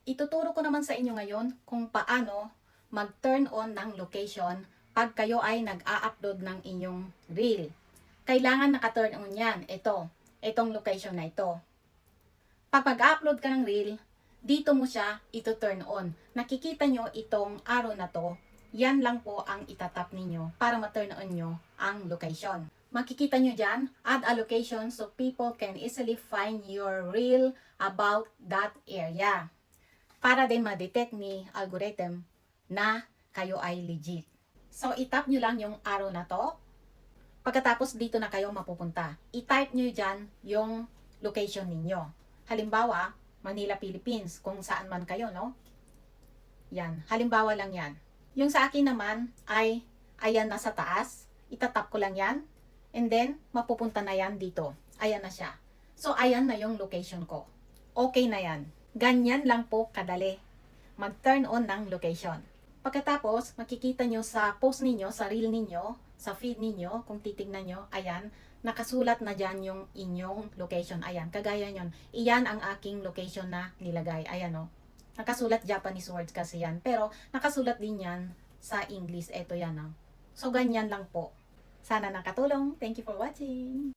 Ituturo ko naman sa inyo ngayon kung paano mag-turn on ng location pag kayo ay nag-a-upload ng inyong reel. Kailangan naka-turn on yan. Itong location na ito. Pag mag-upload ka ng reel, dito mo siya ito-turn on. Nakikita nyo itong arrow na to, yan lang po ang itatap ninyo para ma-turn on nyo ang location. Makikita nyo dyan, add a location so people can easily find your reel about that area. Para din ma-detect ni algorithm na kayo ay legit. So, itap nyo lang yung arrow na to. Pagkatapos dito na kayo mapupunta. I-type nyo dyan yung location ninyo. Halimbawa, Manila, Philippines, kung saan man kayo, no? Yan, halimbawa lang yan. Yung sa akin naman ay, ayan na sa taas. Itatap ko lang yan. And then, mapupunta na yan dito. Ayan na siya. So, ayan na yung location ko. Okay na yan. Ganyan lang po kadali mag-turn on ng location. Pagkatapos, makikita nyo sa post ninyo, sa reel ninyo, sa feed ninyo, kung titignan nyo, ayan, nakasulat na dyan yung inyong location. Ayan, kagaya nyon. Iyan ang aking location na nilagay. Ayan o. Nakasulat Japanese words kasi yan. Pero, nakasulat din yan sa English. Ito yan o. So, ganyan lang po. Sana nakatulong. Thank you for watching.